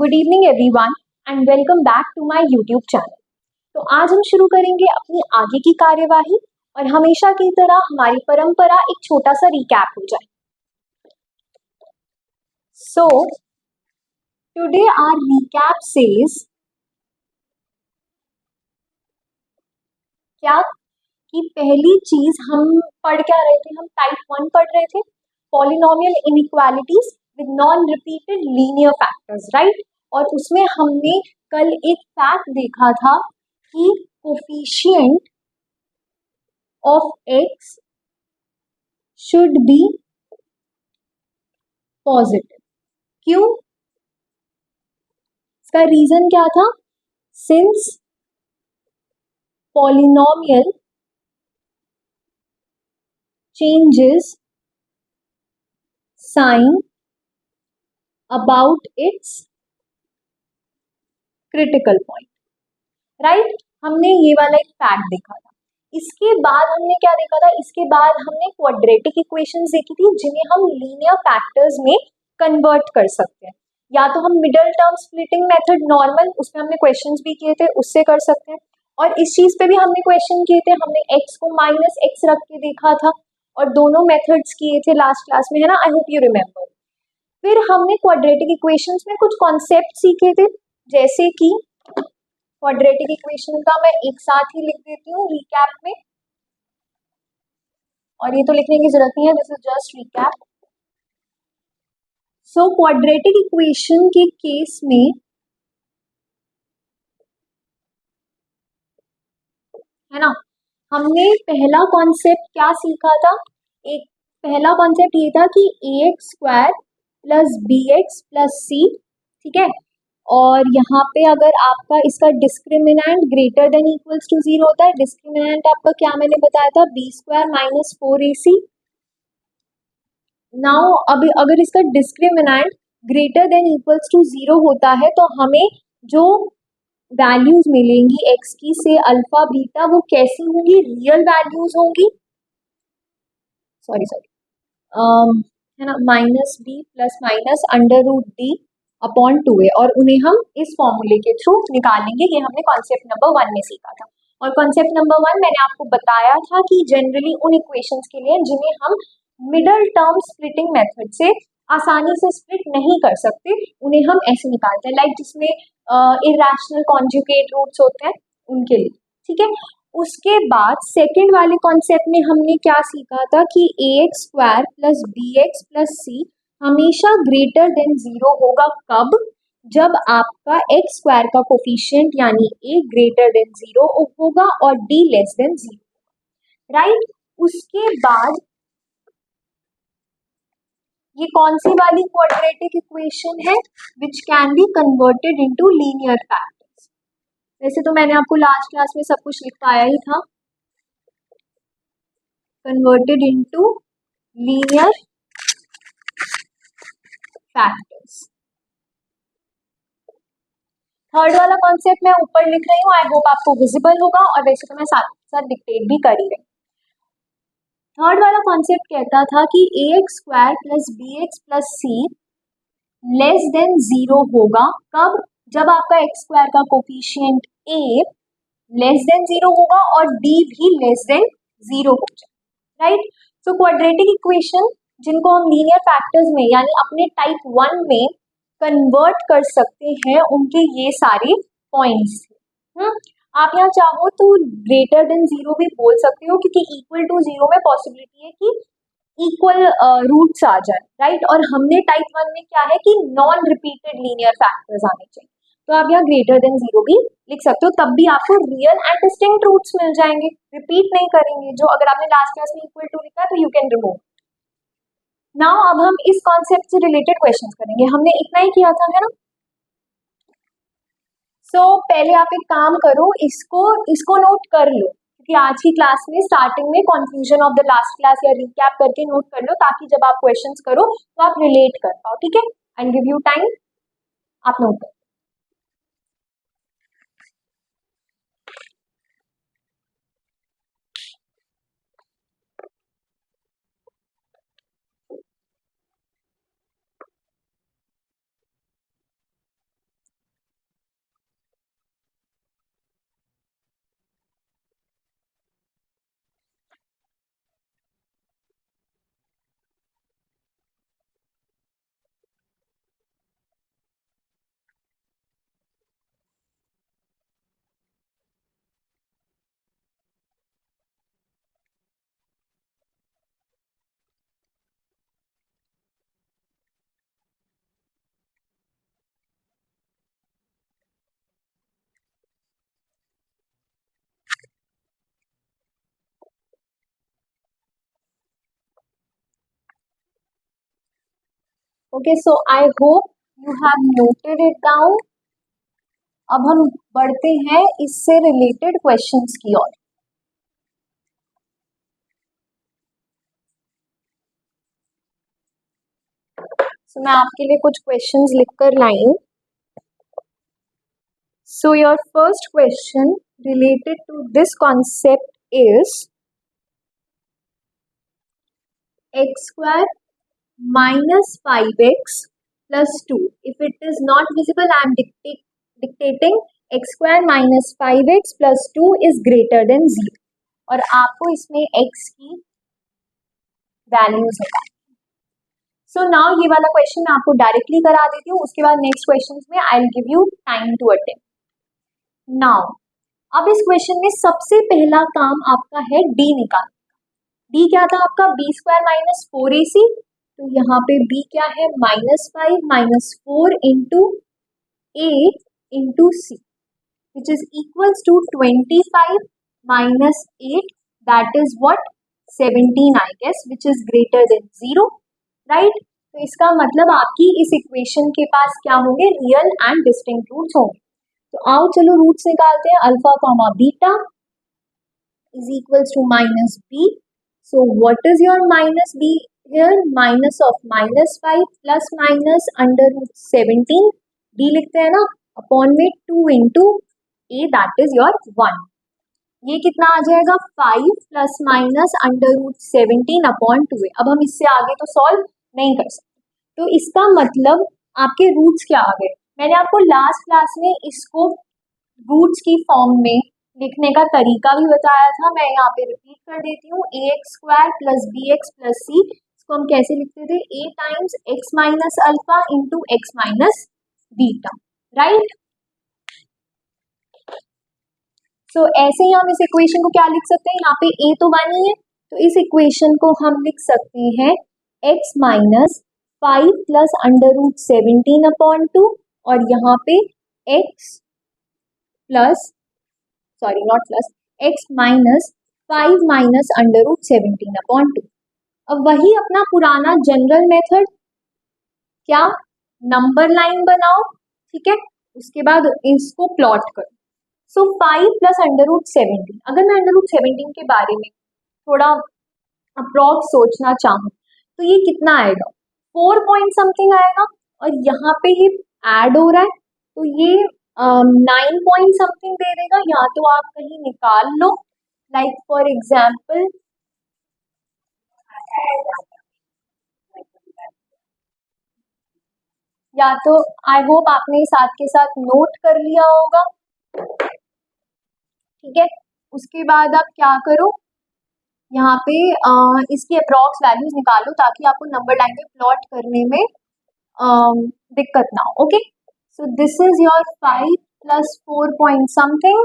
Good evening everyone and welcome back to my YouTube channel. तो आज हम शुरू करेंगे अपनी आगे की कार्यवाही और हमेशा की तरह हमारी परंपरा एक छोटा सा रिकैप हो जाए। So today our recap says क्या कि पहली चीज हम पढ़ क्या रहे थे, हम टाइप 1 पढ़ रहे थे, polynomial inequalities with non repeated linear factors, right. और उसमें हमने कल एक फैक्ट देखा था कि coefficient of x should be positive. क्यों? इसका रीजन क्या था? Since polynomial changes sign about its critical point, right. हमने ये वाला एक फैक्ट देखा था। इसके बाद हमने क्या देखा था? इसके बाद हमने क्वाड्रेटिक इक्वेशंस देखी थी जिन्हें हम लीनियर फैक्टर्स में कन्वर्ट कर सकते हैं। या तो हम middle term splitting method normal, उसमें हमने क्वेश्चंस भी किए थे, उससे कर सकते हैं। और इस चीज पे भी हमने क्वेश्चन किए थे, हमने x को माइनस एक्स रख के देखा था और दोनों मेथड्स किए थे लास्ट क्लास में, है ना। I hope you remember. फिर हमने क्वाड्रेटिक इक्वेशंस में कुछ कॉन्सेप्ट सीखे थे, जैसे कि क्वाड्रेटिक इक्वेशन का मैं एक साथ ही लिख देती हूँ रिकैप में, और ये तो लिखने की जरूरत नहीं है, this is just recap. So quadratic equation के केस में है ना, हमने पहला कॉन्सेप्ट क्या सीखा था? एक पहला कॉन्सेप्ट ये था कि ax square plus bx plus c, ठीक है। और यहाँ पे अगर आपका इसका discriminant greater than equals to 0 होता है, डिस्क्रिमिनेंट आपका क्या मैंने बताया था? b square minus 4ac। Now अभी अगर इसका discriminant greater than equals to 0 होता है तो हमें जो वैल्यूज मिलेंगी x की से अल्फा बीटा, वो कैसी होंगी? रियल वैल्यूज होंगी, सॉरी है ना, minus b plus minus under root d upon 2a, और उन्हें हम इस फॉर्मूले के थ्रू निकालेंगे। ये हमने कॉन्सेप्ट नंबर 1 में सीखा था। और कॉन्सेप्ट नंबर 1 मैंने आपको बताया था कि जनरली उन इक्वेशंस के लिए जिन्हें हम मिडल टर्म स्प्लिटिंग मेथड से आसानी से स्प्लिट नहीं कर सकते, उन्हें हम ऐसे निकालते हैं, लाइक जिसमें इरेशनल कॉन्जुगेट रूट्स होते हैं उनके लिए, ठीक है। उसके बाद सेकेंड वाले कॉन्सेप्ट में हमने क्या सीखा था कि ax square plus bx plus c हमेशा ग्रेटर देन 0 होगा। कब? जब आपका x स्क्वायर का कोफिशिएंट यानी a ग्रेटर देन 0 होगा और d लेस देन 0, राइट। उसके बाद ये कौन सी वाली क्वाड्रेटिक इक्वेशन है? Which can be converted into linear factors. वैसे तो मैंने आपको लास्ट क्लास में सब कुछ लिखाया ही था, converted into linear factors. Third वाला कॉन्सेप्ट मैं ऊपर लिख रही हूँ, आई होप आपको विजिबल होगा, और वैसे तो मैं साथ साथ डिक्टेट भी कर ही रही। थर्ड वाला कॉन्सेप्ट कहता था कि ax square plus bx plus c less than 0 होगा। कब? जब आपका x स्क्वायर का कोफिशिएंट a लेस देन 0 होगा और d भी लेस देन 0 हो जाए, राइट। सो क्वाड्रेटिक इक्वेशन जिनको हम लीनियर फैक्टर्स में यानी अपने टाइप 1 में कन्वर्ट कर सकते हैं, उनके ये सारे पॉइंट्स थे। आप यहाँ चाहो तो ग्रेटर देन 0 भी बोल सकते हो, क्योंकि इक्वल टू 0 में पॉसिबिलिटी है कि इक्वल रूट्स आ जाए, राइट। और हमने टाइप 1 में क्या है कि नॉन रिपीटेड लीनियर फैक्टर्स आने चाहिए, तो आप यहाँ ग्रेटर देन 0 भी लिख सकते हो, तब भी आपको रियल एंड डिस्टिंक्ट रूट्स मिल जाएंगे, रिपीट नहीं करेंगे। जो अगर आपने लास्ट क्लास में इक्वल टू लिखा है तो यू कैन रिमूव। नाउ अब हम इस कॉन्सेप्ट से रिलेटेड क्वेश्चंस करेंगे, हमने इतना ही किया था, है ना। सो पहले आप एक काम करो, इसको नोट कर लो, क्योंकि आज की क्लास में स्टार्टिंग में confusion of the last class या रिकैप करके नोट कर लो, ताकि जब आप क्वेश्चंस करो तो आप रिलेट कर पाओ, ठीक है। एंड गिव यू टाइम, आप नोट करो। Okay, so I hope you have noted it down. अब हम बढ़ते हैं इससे रिलेटेड क्वेश्चंस की ओर। सो मैं आपके लिए कुछ क्वेश्चंस लिखकर लाई हूँ। So your first question related to this concept is x square minus 5x plus 2. If it is not visible, I am dictating x square minus 5x plus 2 is greater than 0. और आपको इसमें x की values है। So now ये वाला question मैं आपको directly करा देती हूँ, उसके बाद नेक्स्ट क्वेश्चन में I will give you time to attempt. Now अब इस क्वेश्चन में सबसे पहला काम आपका है डी निकालना। डी क्या था आपका, बी स्क्वायर माइनस 4ac, तो यहाँ पे बी क्या है, -5 minus 4 into a into c, which is equals to 25 minus 8, that is what 17 I guess, which is greater than 0, right. तो इसका मतलब आपकी इस इक्वेशन के पास क्या होंगे, रियल एंड डिस्टिंक्ट रूट्स होंगे। तो आओ चलो रूट्स निकालते हैं। Alpha comma beta is equals to minus b, so what is your minus b here, minus of -5 plus minus √17, d लिखते हैं ना, अपॉन में 2 into a, that is your 1। ये कितना आ जाएगा, 5 प्लस माइनस √17 अपॉन 2a। अब हम इससे आगे तो सॉल्व नहीं कर सकते, तो इसका मतलब आपके रूट्स क्या आ गए। मैंने आपको लास्ट क्लास में इसको रूट्स की फॉर्म में लिखने का तरीका भी बताया था, मैं यहाँ पे रिपीट कर देती हूँ। ax² plus bx plus c, इसको हम कैसे लिखते थे, a times x minus alpha into x minus beta, right. So ऐसे ही हम इस इक्वेशन को क्या लिख सकते हैं, यहाँ पे a तो 1 ही है, तो इस इक्वेशन को हम लिख सकते हैं x माइनस 5 प्लस √17 अपॉन 2, और यहाँ पे x plus sorry not plus x minus 5 minus √17 upon 2। अब वही अपना पुराना जनरल मेथड, क्या, नंबर लाइन बनाओ, ठीक है, उसके बाद इसको प्लॉट करो। सो 5 प्लस √17, अगर मैं √17 के बारे में थोड़ा अप्रॉक्स सोचना चाहूँ तो ये कितना आएगा, 4 पॉइंट समथिंग आएगा, और यहाँ पे ये ऐड हो रहा है तो ये 9 पॉइंट समथिंग दे देगा, या तो आप कहीं निकाल लो, लाइक फॉर एग्जाम्पल या तो आई होप आपने साथ के साथ नोट कर लिया होगा, ठीक है। उसके बाद आप क्या करो, यहाँ पे इसकी अप्रॉक्स वैल्यूज निकालो ताकि आपको नंबर लाइन में प्लॉट करने में दिक्कत ना हो, okay. So this is your 5 plus 4 point something,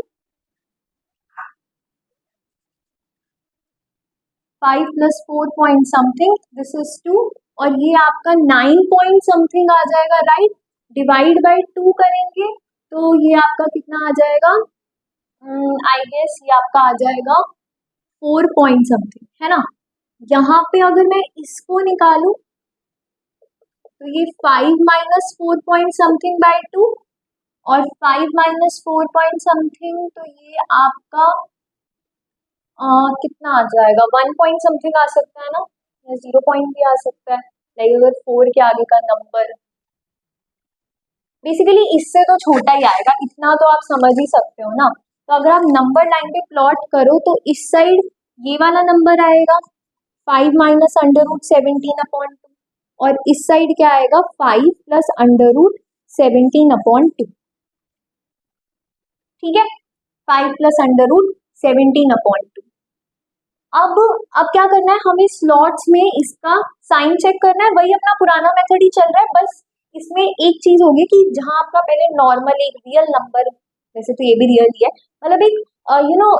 5 plus 4 point something, this is 2, और ये आपका 9 पॉइंट समथिंग आ जाएगा, राइट। डिवाइड बाय 2 करेंगे तो ये आपका कितना आ जाएगा, आई गेस ये आपका आ जाएगा 4 पॉइंट समथिंग, है ना। यहाँ पे अगर मैं इसको निकालूं तो ये 5 माइनस 4 पॉइंट समथिंग बाय 2, और 5 माइनस 4 पॉइंट समथिंग, तो ये आपका कितना आ जाएगा, 1 पॉइंट समथिंग आ सकता है ना, या 0 पॉइंट भी आ सकता है, लाइक अगर 4 के आगे का नंबर, बेसिकली इससे तो छोटा ही आएगा, इतना तो आप समझ ही सकते हो ना। तो अगर आप नंबर लाइन पे प्लॉट करो तो इस साइड ये वाला नंबर आएगा 5 माइनस √17 अपॉन 2, और इस साइड क्या आएगा 5 प्लस √17 अपॉन 2, ठीक है, 5 प्लस √17 अपॉन 2। अब क्या करना है, हमें स्लॉट्स में इसका साइन चेक करना है, वही अपना पुराना मेथड ही चल रहा है, बस इसमें एक चीज होगी कि जहां आपका पहले नॉर्मल एक रियल नंबर, वैसे तो ये भी रियल ही है, मतलब एक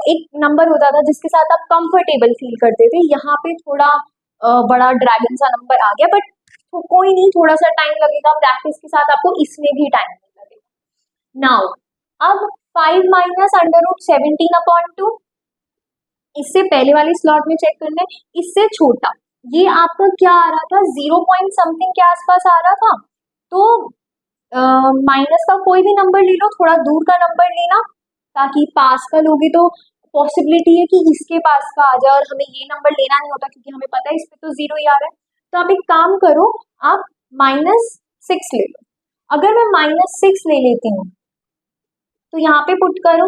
एक नंबर होता था जिसके साथ आप कंफर्टेबल फील करते थे, यहाँ पे थोड़ा बड़ा ड्रैगन सा नंबर आ गया, बट तो कोई नहीं, थोड़ा सा टाइम लगेगा, प्रैक्टिस के साथ आपको इसमें भी टाइम लगेगा। नाउ अब 5 माइनस √17 अपॉन 2, इससे पहले वाले स्लॉट में चेक करना है, इससे छोटा, ये आपका क्या आ रहा था, 0 पॉइंट समथिंग के आसपास आ रहा था। तो माइनस का कोई भी नंबर ले लो, थोड़ा दूर का नंबर लेना, ताकि पास का लोगे तो पॉसिबिलिटी है कि इसके पास का आ जाए, और हमें ये नंबर लेना नहीं होता क्योंकि हमें पता है इस पे तो 0 ही आ रहा है। तो आप एक काम करो, आप -6 ले लो। अगर मैं -6 ले लेती हूँ तो यहाँ पे पुट करो,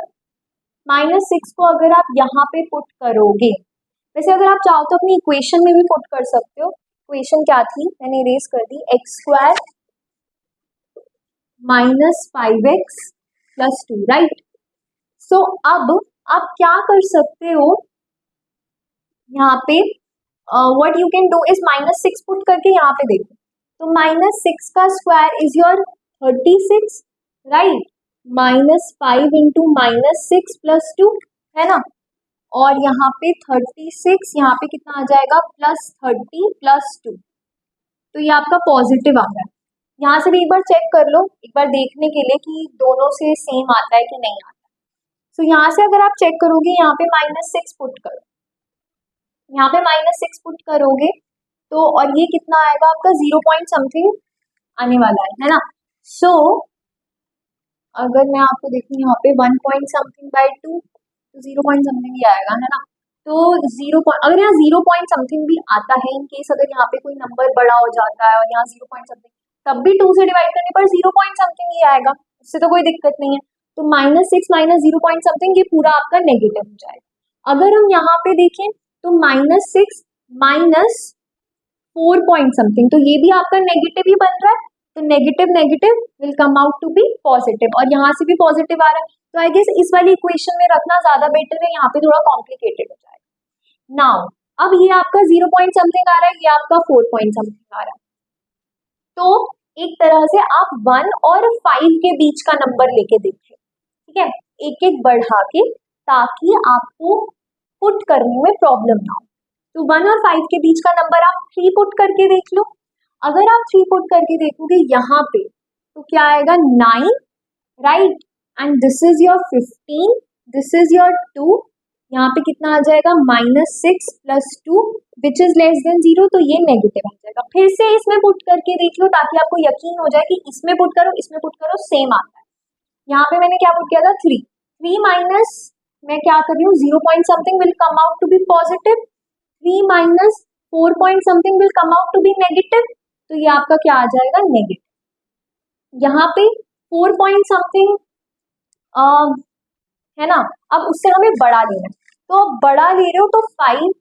-6 को अगर आप यहाँ पे पुट करोगे, वैसे अगर आप चाहो तो अपनी इक्वेशन में भी पुट कर सकते हो। इक्वेशन क्या थी, मैंने इरेज कर दी, x² -5x + 2, राइट। सो अब आप क्या कर सकते हो, यहाँ पे what you can do is -6 put करके यहाँ पे देखो, तो -6 का square is your 36, right. -5 into -6 + 2 है ना, और यहाँ पे 36, यहाँ पे कितना आ जाएगा, +30 + 2, तो ये आपका पॉजिटिव आ रहा है। यहाँ से भी एक बार चेक कर लो, एक बार देखने के लिए कि दोनों से सेम आता है कि नहीं आता। तो यहाँ से अगर आप चेक करोगे, यहाँ पे -6 पुट करो, यहाँ पे -6 पुट करोगे तो, और ये कितना आएगा आपका, 0 पॉइंट समथिंग आने वाला है ना। सो अगर मैं आपको देखूँ यहाँ पे 1 पॉइंट समथिंग बाई 2, तो 0 पॉइंट समथिंग ही आएगा, है ना। तो 0 पॉइंट, अगर यहाँ 0 पॉइंट समथिंग भी आता है, इन केस अगर यहाँ पे कोई नंबर बड़ा हो जाता है और यहाँ 0 पॉइंट समथिंग, तब भी 2 से डिवाइड करने पर 0 पॉइंट समथिंग ही आएगा, उससे तो कोई दिक्कत नहीं है। तो -6 - 0 पॉइंट समथिंग, ये पूरा आपका नेगेटिव हो जाएगा। अगर हम यहाँ पे देखें तो -6 -4 पॉइंट समथिंग, तो ये भी आपका नेगेटिव ही बन रहा है, तो negative negative will come out to be positive, और यहाँ से भी पॉजिटिव आ रहा है। तो आई गेस इस वाली इक्वेशन में रखना ज्यादा बेटर है, यहाँ पे थोड़ा कॉम्प्लिकेटेड हो जाएगा। नाउ अब ये आपका 0 पॉइंट समथिंग आ रहा है, ये आपका 4 पॉइंट समथिंग आ रहा है, तो एक तरह से आप 1 और 5 के बीच का नंबर लेके देखिए, ठीक है, एक एक बढ़ा के, ताकि आपको पुट करने में प्रॉब्लम ना हो। तो 1 और 5 के बीच का नंबर आप 3 पुट करके देख लो। अगर आप 3 पुट करके देखोगे यहाँ पे, तो क्या आएगा, 9, right, and this is your 15, this is your 2, यहाँ पे कितना आ जाएगा, -6 + 2 विच इज लेस देन 0, तो ये नेगेटिव आ जाएगा। फिर से इसमें पुट करके देख लो, ताकि आपको यकीन हो जाए कि इसमें पुट करो, इसमें पुट करो, सेम आता है। यहाँ पे मैंने क्या पुट किया था, 3 माइनस, मैं क्या कर रही हूँ, 0 point something will come out to be positive, 3 - 4 point something will come out to be negative, तो ये आपका क्या आ जाएगा, नेगेटिव। यहाँ पे 4 पॉइंट समथिंग है ना, अब उससे हमें बड़ा लेना है, तो अब बड़ा ले रहे हो तो 5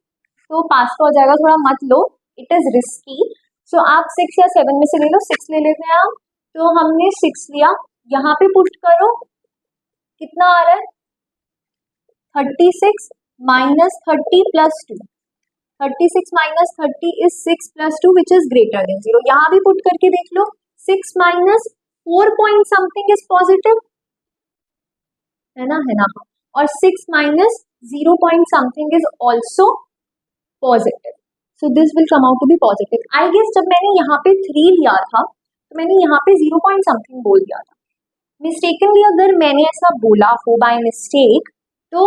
तो पास का हो जाएगा, थोड़ा मत लो, इट इज रिस्की। सो आप 6 या 7 में से ले लो, 6 ले लेते हैं आप, तो हमने 6 लिया, यहाँ पे पुट करो, कितना आ रहा है, 36 - 30 + 2, 36 - 30 is 6 + 2 which is greater than 0, यहाँ भी पुट करके देख लो, 6 - 4 पॉइंट समथिंग इज पॉजिटिव, है ना, और 6 - 0 point something is also positive, so this will come out to be positive. I guess जब मैंने यहाँ पे 3 लिया था, तो मैंने यहाँ पे 0 पॉइंट समथिंग बोल दिया था, मिस्टेकनली अगर मैंने ऐसा बोला हो बाय मिस्टेक, तो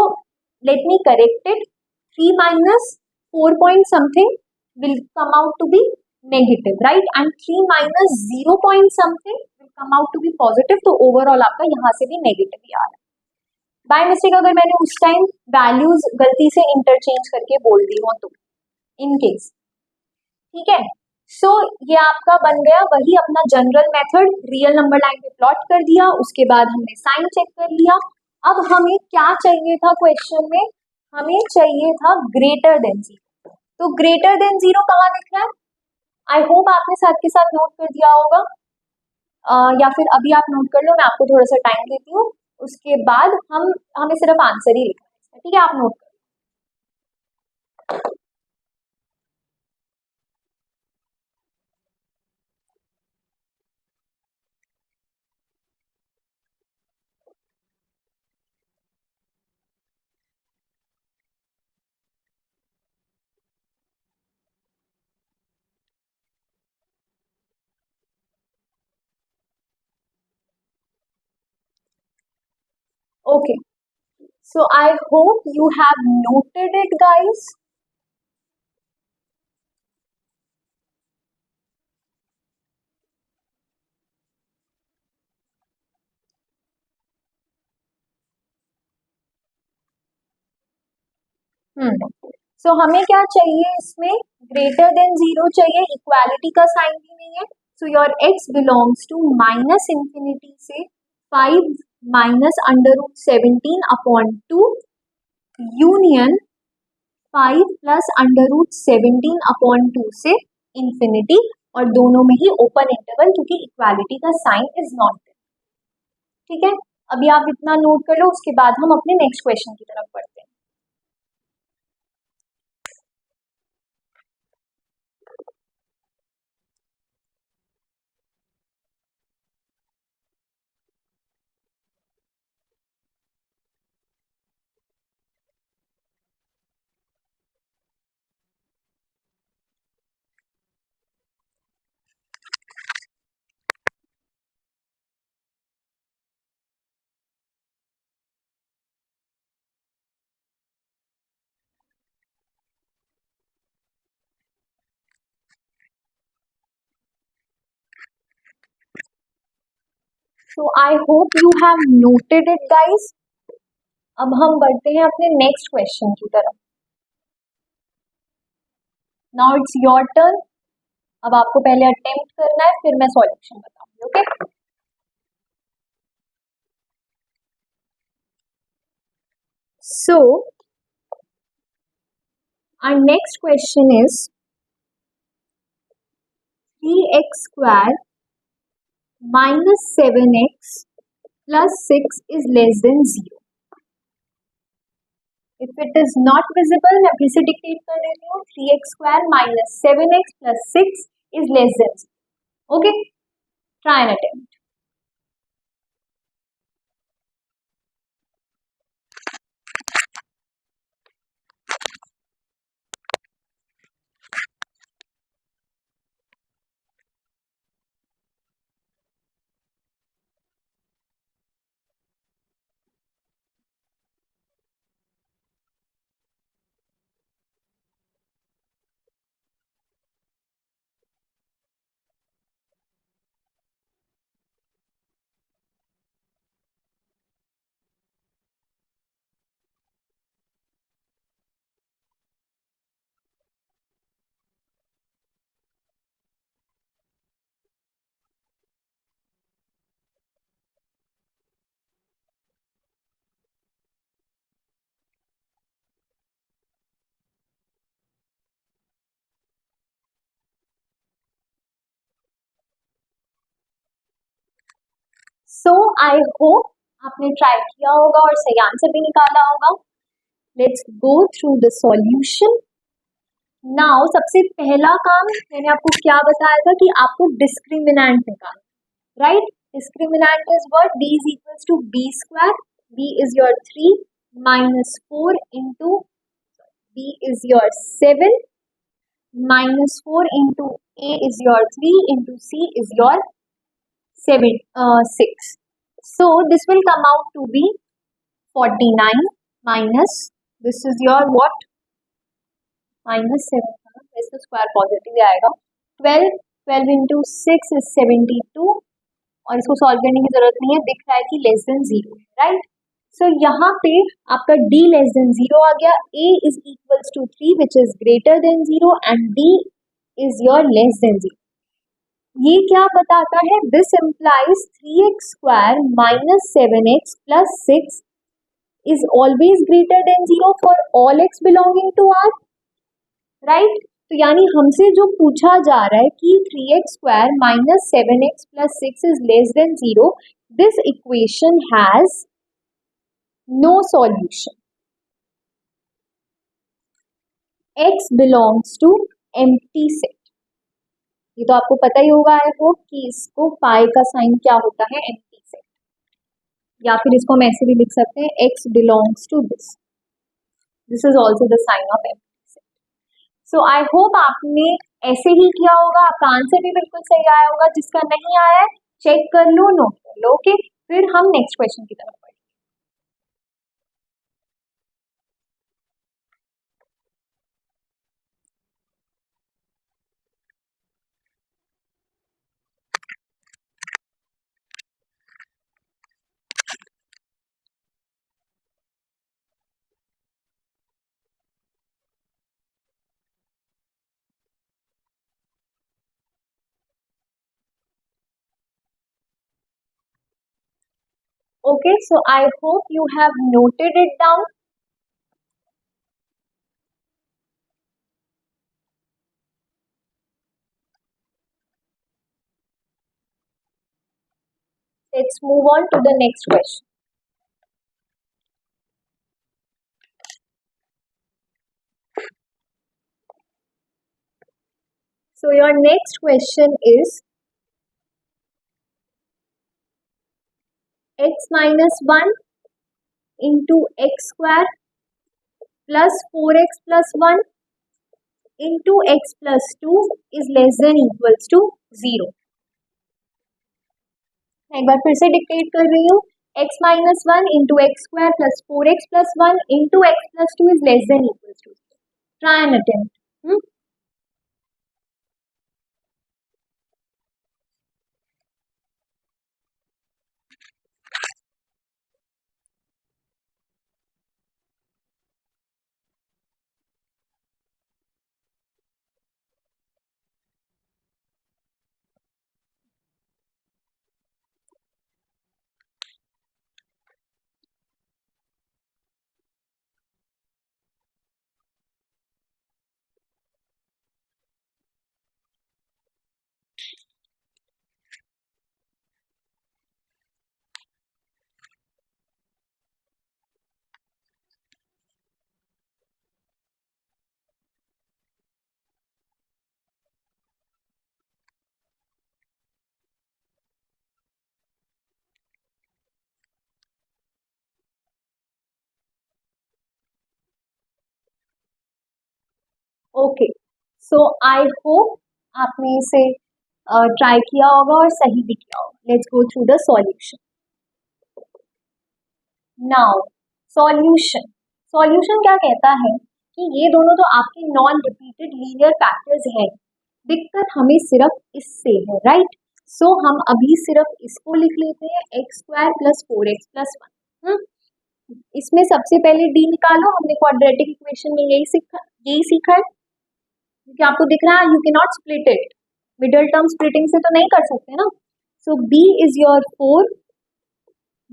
let me correct it, 3 - 4 point something will come out to be negative, right, and 3 - 0 point something will come out to be positive, तो ओवरऑल आपका यहाँ से भी नेगेटिव ही आ रहा है। बाय मिस्टेक अगर मैंने उस टाइम वैल्यूज गलती से इंटरचेंज करके बोल दी हो तो, इन केस, ठीक है। सो ये आपका बन गया वही अपना general method, real number line पे प्लॉट कर दिया, उसके बाद हमने साइन चेक कर लिया। अब हमें क्या चाहिए था क्वेश्चन में, हमें चाहिए था ग्रेटर देन 0, तो ग्रेटर देन 0 कहाँ दिख रहा है, आई होप आपने साथ के साथ नोट कर दिया होगा, या फिर अभी आप नोट कर लो, मैं आपको थोड़ा सा टाइम देती हूँ, उसके बाद हमें सिर्फ आंसर ही लिखना है, ठीक है, आप नोट कर। Okay, so I hope you have noted it, guys. सो हमें क्या चाहिए इसमें, ग्रेटर देन जीरो चाहिए, इक्वालिटी का साइन भी नहीं है. So your x belongs to minus infinity से 5 minus under root 17/2 union 5 plus under root 17/2 से इंफिनिटी, और दोनों में ही ओपन इंटरवल, क्योंकि इक्वालिटी का साइन इज नॉट. ठीक है, अभी आप इतना नोट कर लो, उसके बाद हम अपने नेक्स्ट क्वेश्चन की तरफ बढ़ते हैं. So I hope you have noted it guys. अब हम बढ़ते हैं अपने नेक्स्ट क्वेश्चन की तरफ. Now it's your turn. अब आपको पहले अटेम्प्ट करना है, फिर मैं सॉल्यूशन बताऊंगी. Okay, so our next question is 3x square minus 7x plus 6 is less than 0. If it is not visible, मैं फिर से डिक्टेट कर देती हूँ. 3x square minus 7x plus 6 is less than 0. Okay, try and attempt. So I hope आपने try किया होगा और सही आंसर भी निकाला होगा. Let's go through the solution. Now सबसे पहला काम मैंने आपको क्या बताया था कि आपको डिस्क्रिमिनेंट निकालना. Right, discriminant is what, d is equals to b square. b is your 3 minus 4 into b is your 7 minus 4 into a is your 3 into c is your 6. So this will come out to be 49 minus, this is your what, minus 7, इसका square positive आएगा. 12 into 6 is 72, और इसको solve करने की जरूरत नहीं है, दिख रहा है कि लेस देन 0. राइट, सो यहाँ पे आपका d लेस देन 0 आ गया, a is equals to 3 which is greater than 0 and d is your less than 0. ये क्या बताता है, this implies 3x square minus 7x plus 6 is always greater than 0 for all x belonging to R. Right, तो यानी हमसे जो पूछा जा रहा है कि 3x square minus 7x plus 6 is less than 0, this equation has no solution. x belongs to empty set. ये तो आपको पता ही होगा आई होप कि इसको पाई का साइन क्या होता है, एम्प्टी सेट. या फिर इसको हम ऐसे भी लिख सकते हैं, x belongs to this. This is also the sign of empty set. So I hope आपने ऐसे ही किया होगा, आपका आंसर भी बिल्कुल सही आया होगा. जिसका नहीं आया है चेक कर लो, नोट कर लो. ओके, फिर हम नेक्स्ट क्वेश्चन की तरफ. Okay, so I hope you have noted it down. Let's move on to the next question. So your next question is x minus 1 into x square plus 4x plus 1 into x plus 2 is less than equals to 0. मैं एक बार फिर से dictate कर रही हूँ. x minus 1 into x square plus 4x plus 1 into x plus 2 is less than equals to 0. Try and attempt. Okay, so I hope आपने इसे try किया होगा और सही भी किया होगा. Let's go through the solution. Now solution. Solution क्या कहता है कि ये दोनों तो आपके नॉन रिपीटेड लीनियर फैक्टर्स हैं. दिक्कत हमें सिर्फ इससे है, राइट? सो हम अभी सिर्फ इसको लिख लेते हैं x square plus 4x plus 1. इसमें सबसे पहले डी निकालो. हमने क्वाड्रेटिक इक्वेशन में यही सीखा है. क्योंकि आपको दिख रहा है you can not split it. Middle term splitting से तो नहीं कर सकते ना. सो b is your 4,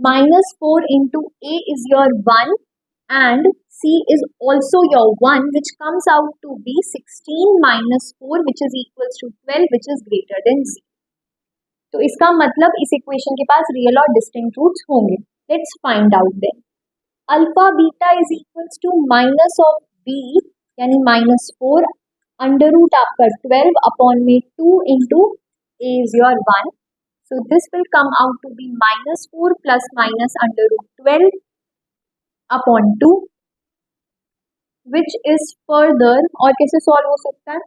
minus 4 into a is your 1 and c is also your 1, which comes out to be 16 minus 4 which is equals to 12 which is greater than 0. तो इसका मतलब इस इक्वेशन के पास रियल और डिस्टिंक्ट रूट्स होंगे. Let's find out then. Alpha beta is equals to minus of b यानी -4 under root आपका 12 अपॉन में 2 into a is your 1. So this will come out to be -4 plus minus under root 12 upon 2, which is further, और कैसे solve हो सकता है?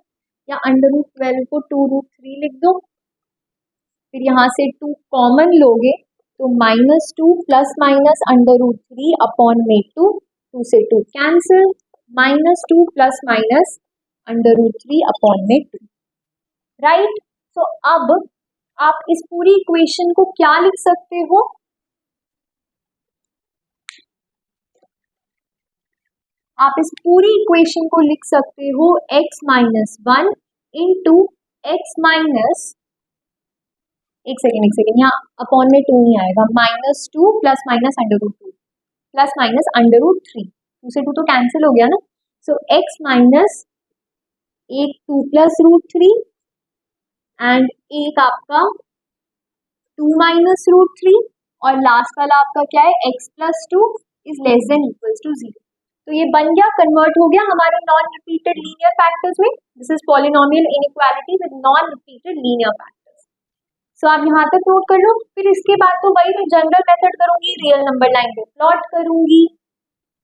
या under root 12 को 2 रूट 3 लिख दो, फिर यहाँ से 2 कॉमन लोगे तो -2 plus minus under root 3 upon में 2, 2 से 2 कैंसिल, -2 plus minus under root 3 upon में 2, राइट? तो अब आप इस पूरी इक्वेशन को क्या लिख सकते हो? आप इस पूरी इक्वेशन को लिख सकते हो x minus 1 into x minus, एक सेकेंड यहाँ अपॉन में 2 नहीं आएगा, -2 plus minus under root 2 plus minus under root 3, 2 से 2 तो कैंसिल हो गया ना. So x minus 2 plus root 3 and एक आपका 2 माइनस रूट 3 और लास्ट वाला आपका क्या है x plus 2 is less than equals to 0. तो ये बन गया, कन्वर्ट हो गया हमारे नॉन रिपीटेड लीनियर फैक्टर्स में. This is polynomial inequality with non repeated linear factors. So आप यहाँ तक नोट कर लो. फिर इसके बाद तो वही मैं जनरल मेथड करूंगी, रियल नंबर लाइन पे प्लॉट करूंगी,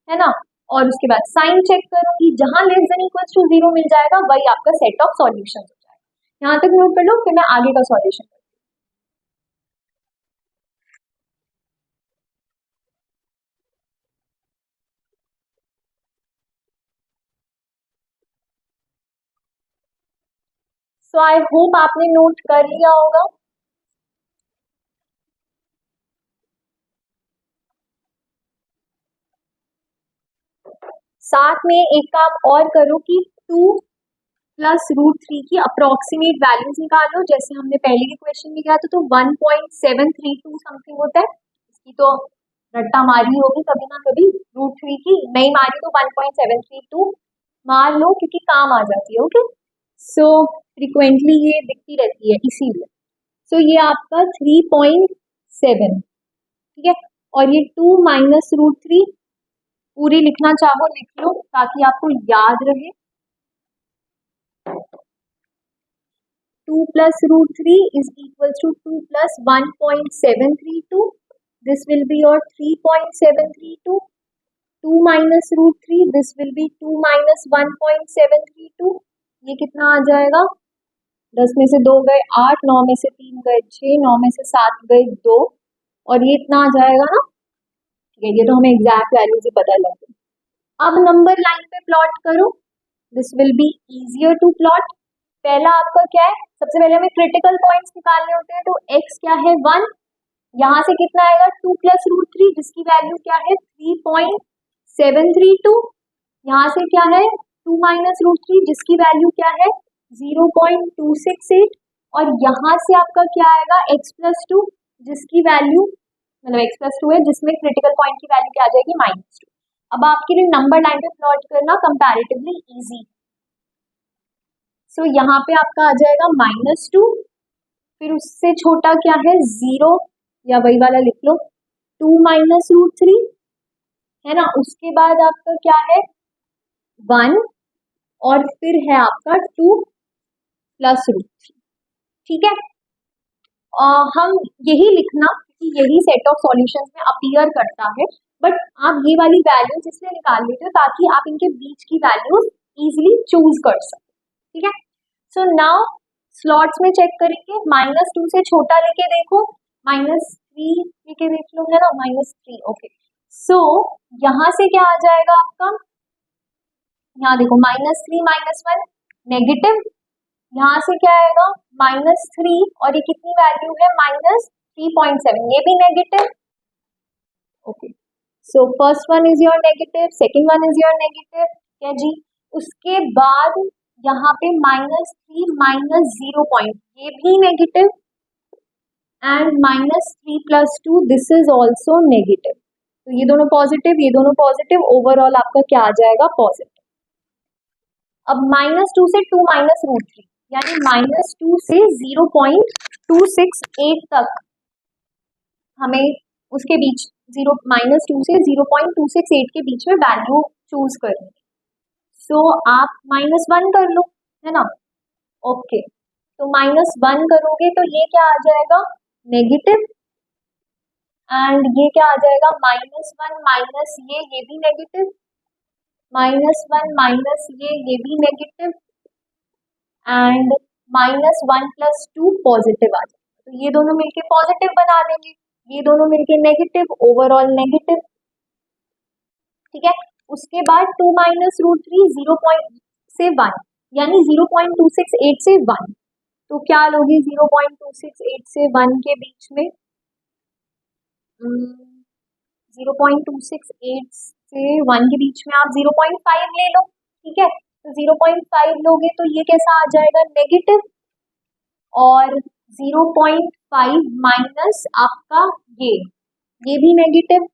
है ना, और उसके बाद साइन चेक करूंगी. जहां लेस देन इक्वल्स टू 0 मिल जाएगा वही आपका सेट ऑफ सॉल्यूशन हो जाएगा. यहाँ तक नोट कर लो, फिर मैं आगे का सॉल्यूशन. सो आई होप आपने नोट कर लिया होगा. साथ में एक काम और करो कि 2 प्लस रूट 3 की अप्रोक्सीमेट वैल्यूज निकालो. जैसे हमने पहले के क्वेश्चन में किया था तो 1.732 समथिंग होता है. इसकी की तो रट्टा मारी होगी कभी ना कभी, √3 की नहीं मारी तो 1.732 मार लो क्योंकि काम आ जाती है। ओके, सो फ्रिक्वेंटली ये दिखती रहती है इसीलिए। सो ये आपका 3.7, ठीक है। और ये 2 माइनस √3 पूरी लिखना चाहो लिख लो ताकि आपको याद रहे। 2 plus √3 is equals to 2 plus 1.732. This will be your 3.732. 2 minus √3, this will be 2 minus 1.732. ये कितना आ जाएगा? 10 में से 2 गए 8, 9 में से 3 गए 6, 9 में से 7 गए 2, और ये इतना आ जाएगा ना। ठीक है, ये तो हमें एग्जैक्ट वैल्यूज ही पता लग गई। अब नंबर लाइन पे प्लॉट करो, this will be easier to plot. पहला आपका क्या है, सबसे पहले हमें क्रिटिकल पॉइंट्स निकालने होते हैं, तो x क्या है 1, यहाँ से कितना आएगा 2 plus √3 जिसकी वैल्यू क्या है 3.732, यहाँ से क्या है 2 minus √3 जिसकी वैल्यू क्या है 0.268, और यहाँ से आपका क्या आएगा x plus 2 जिसकी वैल्यू मतलब x plus 2 है जिसमें क्रिटिकल पॉइंट की वैल्यू क्या आ जाएगी -2। अब आपके लिए नंबर लाइन पे प्लॉट करना कंपैरेटिवली इजी। सो यहाँ पे आपका आ जाएगा -2, फिर उससे छोटा क्या है 0, या वही वाला लिख लो 2 minus √3 है ना, उसके बाद आपका क्या है 1, और फिर है आपका 2 plus √3। ठीक है, हम यही लिखना कि यही सेट ऑफ सॉल्यूशंस में अपीयर करता है, बट आप ये वाली वैल्यूज इसलिए निकाल लेते हो ताकि आप इनके बीच की वैल्यूज इजीली चूज कर सको। ठीक है, सो नाउ स्लॉट्स में चेक करेंगे, -2 से छोटा लेके देखो, -3 लेके देख लो, है ना -3। ओके, सो यहाँ से क्या आ जाएगा आपका, यहाँ देखो -3 -1 नेगेटिव, यहाँ से क्या आएगा -3, और ये कितनी वैल्यू है -3.7, ये भी negative. Okay, so first one is your negative, second one is your negative, क्या जी। उसके बाद यहाँ पे -3 -0 पॉइंट, ये भी negative, and -3 plus 2 this is also negative. तो ये दोनों पॉजिटिव, ये दोनों पॉजिटिव, ओवरऑल आपका क्या आ जाएगा पॉजिटिव। अब -2 से 2 minus √3 यानी -2 से 0.268 तक हमें उसके बीच -2 से 0.268 के बीच में वैल्यू चूज करनी है। सो आप -1 कर लो, है ना। ओके, तो -1 करोगे तो ये क्या आ जाएगा नेगेटिव, एंड ये क्या आ जाएगा -1 माइनस ये भी नेगेटिव, -1 माइनस ये भी नेगेटिव, एंड -1 plus 2 पॉजिटिव आ जाएगा। तो ये दोनों मिलके पॉजिटिव बना देंगे, ये दोनों मिलके नेगेटिव, ओवरऑल नेगेटिव। ठीक है, उसके बाद 2 minus √3 0 से 1 यानी 0.268 से 1, तो क्या लोगे 0.268 से 1 के बीच में 0.268 से 1 के बीच में आप 0.5 ले लो। ठीक है, तो 0.5 लोगे तो ये कैसा आ जाएगा नेगेटिव, और 0.5 माइनस आपका ये भी नेगेटिव,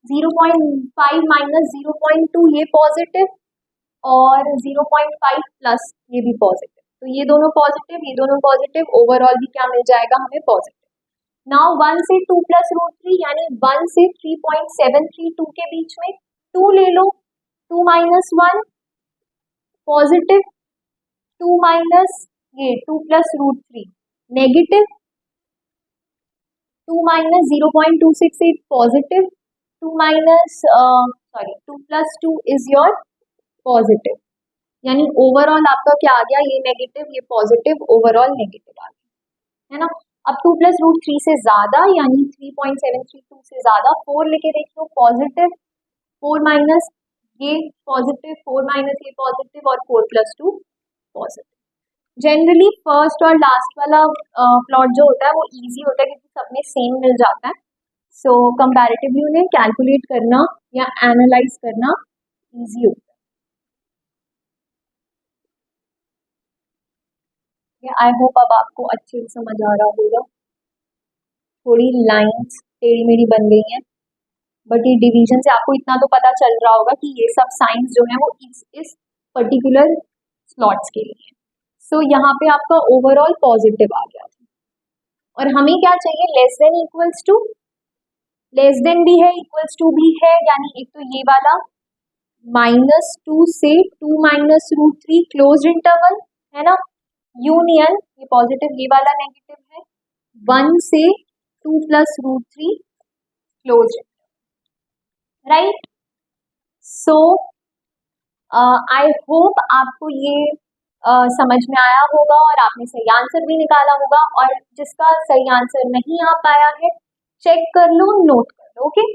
0.5 माइनस 0.2 ये पॉजिटिव, और 0.5 प्लस ये भी पॉजिटिव। तो ये दोनों पॉजिटिव, ओवरऑल भी क्या मिल जाएगा हमें पॉजिटिव। नाउ 1 से 2 plus √3 यानी 1 से 3.732 के बीच में 2 ले लो, 2 minus 1 पॉजिटिव, 2 minus ये 2 plus √3 negative, 2 minus 0.268 positive, 2 plus 2 is your positive, यानी ओवरऑल आपका क्या आ गया, ये नेगेटिव ये पॉजिटिव, ओवरऑल नेगेटिव आ गया, है ना। अब 2 plus √3 से ज्यादा यानी 3.732 से ज्यादा 4 लेके देख लो, पॉजिटिव, 4 माइनस ये पॉजिटिव, 4 माइनस ये पॉजिटिव, और 4 plus 2 पॉजिटिव। जनरली फर्स्ट और लास्ट वाला प्लॉट जो होता है वो इजी होता है क्योंकि सब में सेम मिल जाता है। सो कंपैरेटिवली उन्हें कैलकुलेट करना या एनालाइज करना इजी होता है। आई होप अब आपको अच्छे से समझ आ रहा होगा। थोड़ी लाइंस टेढ़ी मेढ़ी बन गई हैं, बट ये डिवीजन से आपको इतना तो पता चल रहा होगा कि ये सब साइंस जो है वो इस पर्टिकुलर स्लॉट्स के लिए। सो यहाँ पे आपका ओवरऑल पॉजिटिव आ गया था, और हमें क्या चाहिए, less than equals to, less than भी है इक्वल्स टू भी है, यानी एक तो ये वाला -2 से 2 माइनस रूट 3 क्लोज इंटरवल है ना, यूनियन ये पॉजिटिव, ये वाला नेगेटिव है, 1 से 2 plus root 3 close, right. So I hope आपको ये समझ में आया होगा और आपने सही आंसर भी निकाला होगा, और जिसका सही आंसर नहीं आ पाया है चेक कर लो, नोट कर लो, okay.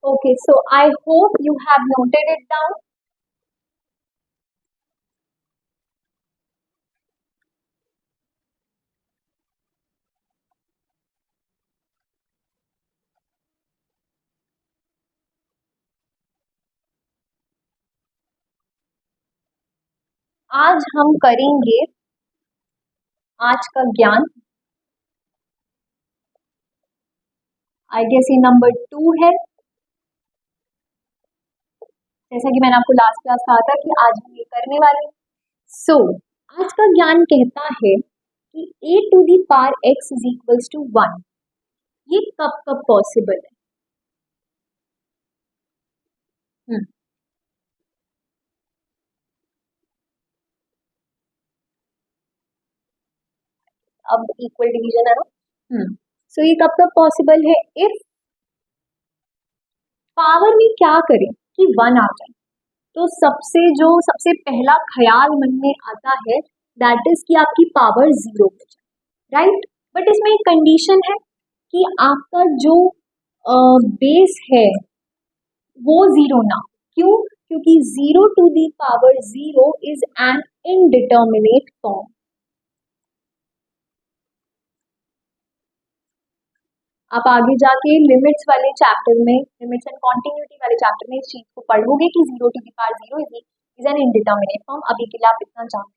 Okay, so I hope you have noted it down. आज हम करेंगे आज का ज्ञान, आई गेस ये नंबर 2 है। जैसा कि मैंने आपको लास्ट क्लास कहा था कि आज हम ये करने वाले हैं। सो आज का ज्ञान कहता है कि a to the power x is equals to 1, ये कब कब पॉसिबल है। अब इक्वल डिवीजन है ना। सो ये कब कब पॉसिबल है, इफ पावर में क्या करें कि 1 आ जाए, तो सबसे पहला ख्याल मन में आता है दैट इज कि आपकी पावर 0 हो जाए, राइट। बट इसमें एक कंडीशन है कि आपका जो बेस है वो 0 ना, क्यों, क्योंकि 0 to the power 0 is an indeterminate form. आप आगे जाके लिमिट्स वाले चैप्टर में, लिमिट्स एंड कॉन्टिन्यूटी वाले चैप्टर में इस चीज को पढ़ोगे कि 0 to the power 0 is an indeterminate form. अभी के लिए आप इतना जानते,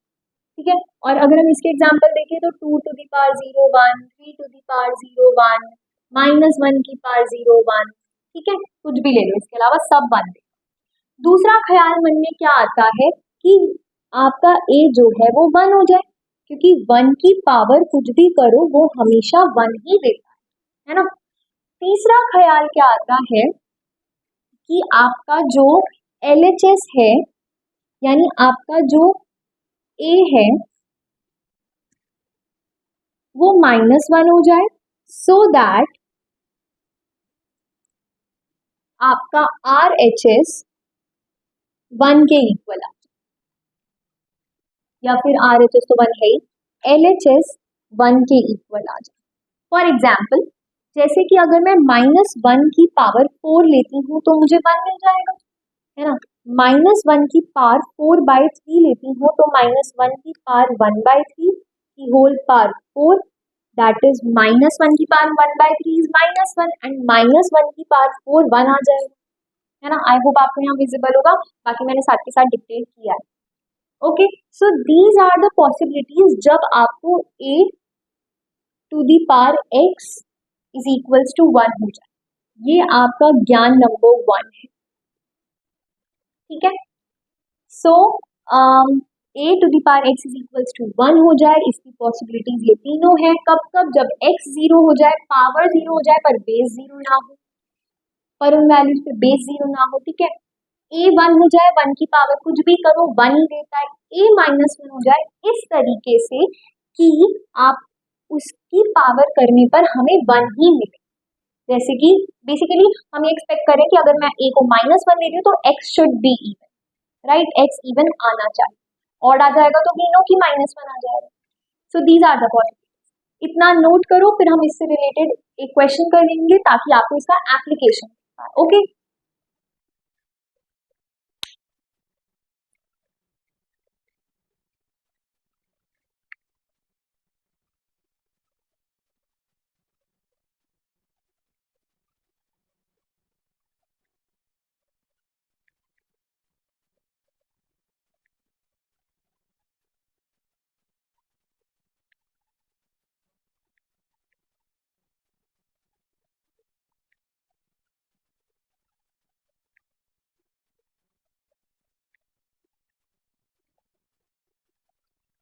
ठीक है। और अगर हम इसके एग्जांपल देखें तो 2 to the power 0 1, 3 to the power 0 1, -1 की पावर 0 1, ठीक है, कुछ भी ले लो, इसके अलावा सब 1 दे। दूसरा ख्याल मन में क्या आता है कि आपका a जो है वो 1 हो जाए, क्योंकि 1 की पावर कुछ भी करो वो हमेशा 1 ही देता है ना। तीसरा ख्याल क्या आता है कि आपका जो LHS है, यानी आपका जो A है वो -1 हो जाए, सो दैट आपका RHS 1 के इक्वल आ जाए, या फिर RHS तो 1 है ही, LHS 1 के इक्वल आ जाए। फॉर एग्जाम्पल, जैसे कि अगर मैं -1 की पावर 4 लेती हूँ तो मुझे 1 मिल जाएगा, है ना। -1 की पावर 4/3 लेती हूँ तो -1 की पावर 1/3 की होल पावर 4, दैट इज -1 की पावर 1/3 इज -1, एंड -1 की पावर 4 1 आ जाएगा, है ना। आई होप आपको यहाँ विजिबल होगा, बाकी मैंने साथ के साथ डिक्टेट किया है। Okay, so these are the possibilities जब आपको a to the power x is equals to 1 हो जाए। ये आपका ज्ञान नंबर 1 है, ठीक है। So a to the power x is equals to 1 हो जाए, इसकी पॉसिबिलिटीज ये तीनों है। कब कब? जब x 0 हो जाए, पावर 0 हो जाए पर बेस 0 ना हो, पर उन वैल्यूज पे बेस 0 ना हो, ठीक है। a 1 हो जाए, 1 की पावर कुछ भी करो 1 ही देता है। a -1 हो जाए इस तरीके से कि आप उसकी पावर करने पर हमें 1 ही मिले। जैसे कि बेसिकली हम ये एक्सपेक्ट करें कि अगर मैं a को -1 दे रही हूँ तो x should be even, right, x even आना चाहिए। ऑड आ जाएगा तो वी नो कि -1 आ जाएगा। So these are the possibilities. इतना नोट करो, फिर हम इससे रिलेटेड एक क्वेश्चन करेंगे ताकि आपको इसका application, okay.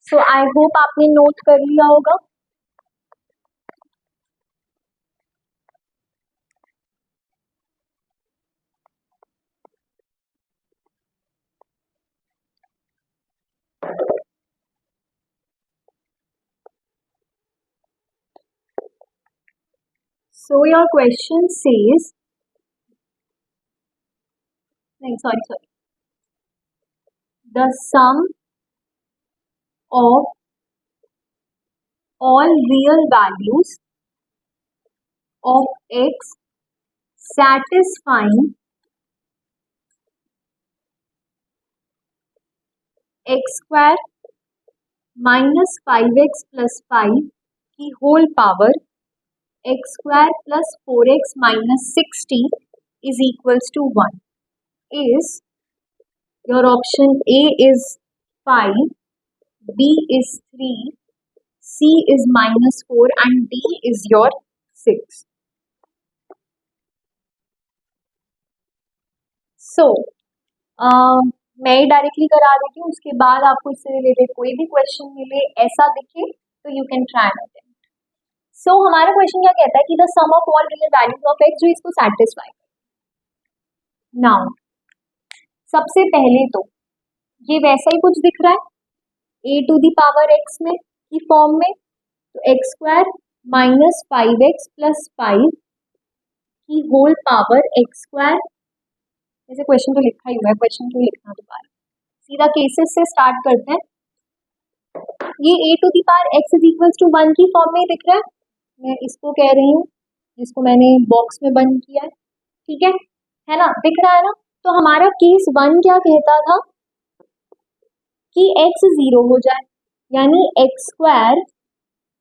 So I hope आपने नोट कर लिया होगा। So your question says, sorry, the sum of all real values of x satisfying x square minus 5x plus 5 की whole power x square plus 4x minus 60 is equals to 1 is, your option A is 5, B is 3, C is -4 and D is your 6. So, मैं directly करा देती हूँ, उसके बाद आपको इससे related कोई भी क्वेश्चन मिले ऐसा दिखे तो you can try attempt. So हमारा क्वेश्चन क्या कहता है कि the sum of all real values of x जो इसको सेटिस्फाई। नाउ सबसे पहले तो ये वैसा ही कुछ दिख रहा है a to the power x में की फॉर्म में, तो x square minus 5x plus 5 की होल पावर x स्क्वायर, जैसे क्वेश्चन तो लिखा ही हुआ है, क्वेश्चन क्यों लिखना दोबारा, सीधा केसेस से स्टार्ट करते हैं। ये a to the power x is equals to 1 की फॉर्म में दिख रहा है, मैं इसको कह रही हूँ जिसको मैंने बॉक्स में बंद किया है, ठीक है ना, दिख रहा है ना। तो हमारा केस 1 क्या कहता था कि x 0 हो जाए, यानी x square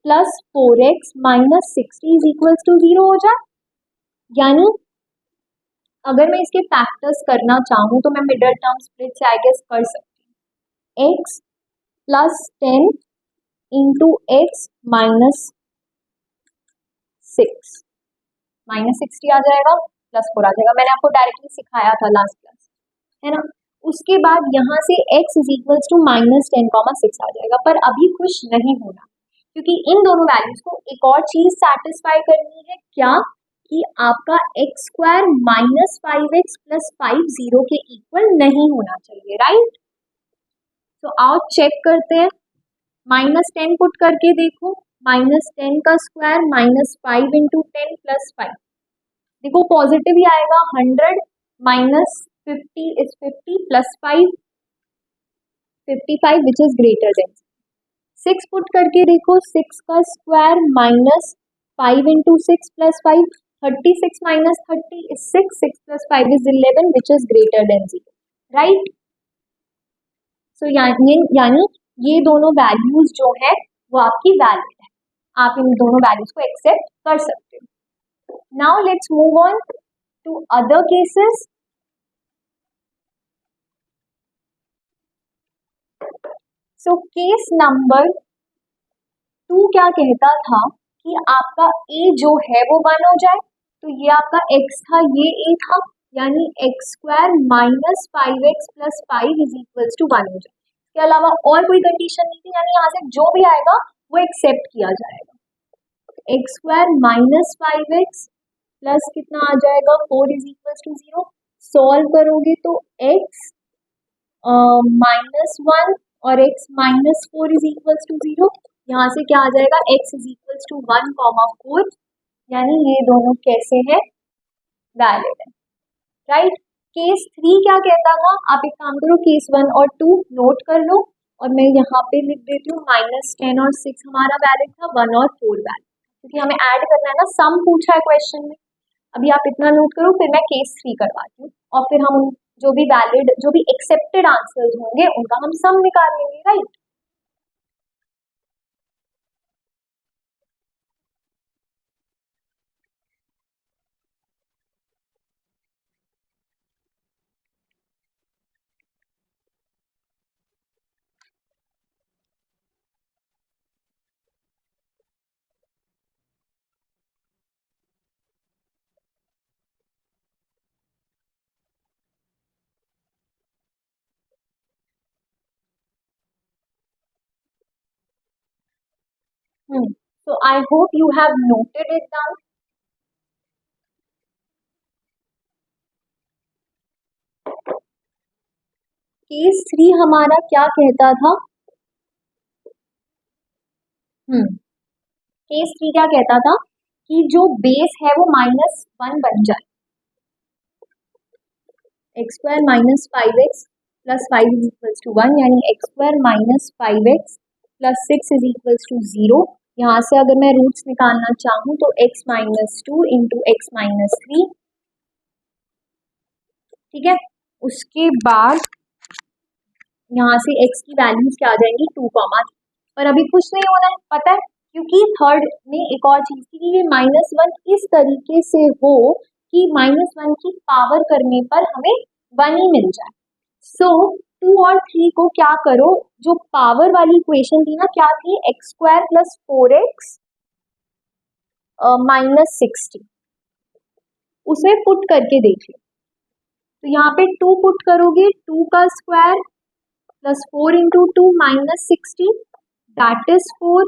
plus 4x minus 60 is equals to 0 हो जाए। यानी अगर मैं इसके फैक्टर्स करना चाहूँ तो मैं मिडल टर्म स्प्लिट से आई गेस कर सकती हूँ, x plus 10 into x minus 6 minus 60 आ जाएगा, प्लस 4 आ जाएगा, मैंने आपको डायरेक्टली सिखाया था लास्ट क्लास, है ना। उसके बाद यहाँ से x इज इक्वल्स टू -10,6 आ जाएगा। पर अभी खुश नहीं होना, क्योंकि इन दोनों वैल्यूज को एक और चीज सेटिस्फाई करनी है, क्या कि आपका x square minus 5x plus 5 0 के इक्वल नहीं होना चाहिए, राइट। तो आओ चेक करते हैं, -10 पुट करके देखो, -10 का स्क्वायर -5 इंटू 10 प्लस 5, देखो पॉजिटिव ही आएगा, 100 minus 50 is 50 plus 5 55 which is greater than 6 put करके देखो, 6 का square -5 into 6 plus 5 36 minus 30 is 6 6 plus 5 is 11 which is greater than 0, right. So यानी ये दोनों वैल्यूज जो है वो आपकी वैलिड है, आप इन दोनों वैल्यूज को एक्सेप्ट कर सकते हो। Now let's move on to other cases. So case number 2 क्या कहता था कि आपका a जो है वो 1 हो जाए, तो ये आपका x था, ये a था, यानी x square minus 5x plus 5 is equals to 1 हो जाए। इसके अलावा और कोई कंडीशन नहीं थी, यानी यहाँ से जो भी आएगा वो एक्सेप्ट किया जाएगा। X square minus 5x plus कितना आ जाएगा 4 इज इक्वल टू 0। सॉल्व करोगे तो x -1 और x -4 इज इक्वल टू 0। यहाँ से क्या आ जाएगा x इज इक्वल टू 1, 4, यानी ये दोनों कैसे है, वैलिड है, राइट। केस 3 क्या कहता था, आप एक काम करो केस 1 और 2 नोट कर लो और मैं यहाँ पे लिख देती हूँ -10 और 6 हमारा वैलिड था, 1 और 4 वैलिड, क्योंकि हमें ऐड करना है ना, सम पूछा है क्वेश्चन में। अभी आप इतना नोट करो, फिर मैं केस 3 करवाती हूँ और फिर हम जो भी वैलिड, जो भी एक्सेप्टेड आंसर्स होंगे उनका हम सम निकाल लेंगे, right. So I hope you have noted it down. Case 3 हमारा क्या कहता था, केस 3 क्या कहता था कि जो बेस है वो -1 बन जाए, x square -5x plus 5 is equal to 1, यानी x square -5x plus 6 is equal to 0। यहाँ से अगर मैं रूट्स निकालना चाहूँ तो x -2 इंटू x -3, ठीक है। उसके बाद यहाँ से x की वैल्यूज क्या आ जाएंगी 2, पर अभी कुछ नहीं होना है, पता है, क्योंकि थर्ड में एक और चीज थी कि ये -1 इस तरीके से हो कि -1 की पावर करने पर हमें 1 ही मिल जाए। सो 2 और 3 को क्या करो, जो पावर वाली इक्वेशन थी ना, क्या थी, एक्स स्क्वायर प्लस 4x -60, उसमें पुट करके देख लो। तो यहाँ पे 2 पुट करोगे, 2 का square plus 4 into 2 -60, that is 4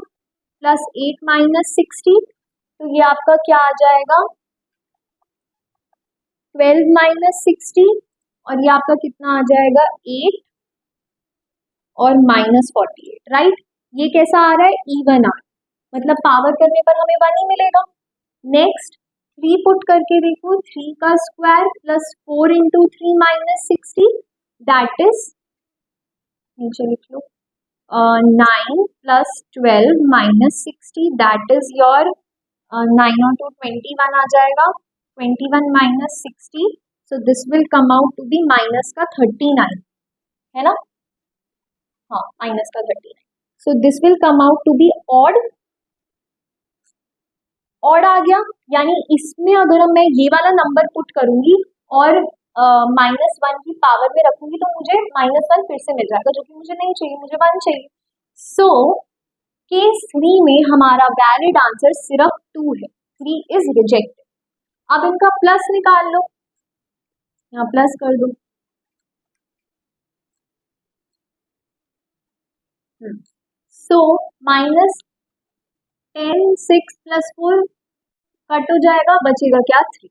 plus 8 -60, तो ये आपका क्या आ जाएगा 12 -60, और ये आपका कितना आ जाएगा 8 और -48, राइट। ये कैसा आ रहा है, इवन आ, मतलब पावर करने पर हमें 1 ही मिलेगा। नेक्स्ट 3 पुट करके देखो, 3 का square plus 4 into 3 -60, that is, नीचे लिख लो, 9 प्लस 12 -60, दैट इज योर 9 और 2 21 आ जाएगा, 21 -60, so this will come out to be minus का 39, है ना, हाँ माइनस का 39, so this will come out to be odd आ गया। यानी इसमें अगर मैं ये वाला नंबर पुट करूंगी और -1 की पावर में रखूंगी तो मुझे -1 फिर से मिल जाएगा, जो कि मुझे नहीं चाहिए, मुझे 1 चाहिए। सो केस 3 में हमारा वैलिड आंसर सिर्फ 2 है, 3 इज रिजेक्टेड। अब इनका प्लस निकाल लो, यहाँ प्लस कर दो, सो -10 6 प्लस 4 कट हो जाएगा, बचेगा क्या 3,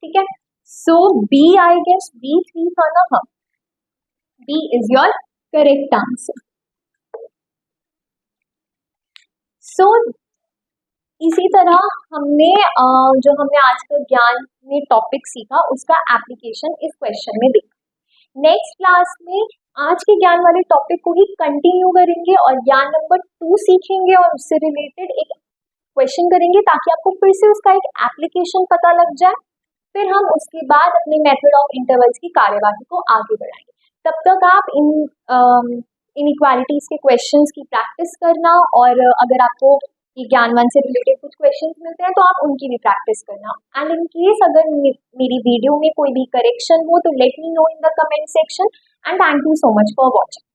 ठीक है। So B, I guess B 3 था ना, हाँ, B is your correct answer. So इसी तरह हमने जो हमने आज का ज्ञान में टॉपिक सीखा उसका एप्लीकेशन इस क्वेश्चन में देखा। नेक्स्ट क्लास में आज के ज्ञान वाले टॉपिक को ही कंटिन्यू करेंगे और ज्ञान नंबर 2 सीखेंगे और उससे रिलेटेड एक क्वेश्चन करेंगे, ताकि आपको फिर से उसका एक एप्लीकेशन पता लग जाए। फिर हम उसके बाद अपने मेथड ऑफ इंटरवल्स की कार्यवाही को आगे बढ़ाएंगे। तब तक आप इनइक्वालिटीज के क्वेश्चंस की प्रैक्टिस करना, और अगर आपको ये ज्ञानवन से रिलेटेड कुछ क्वेश्चंस मिलते हैं तो आप उनकी भी प्रैक्टिस करना। एंड इन केस अगर मेरी वीडियो में कोई भी करेक्शन हो तो let me know in the comment section, and thank you so much for watching.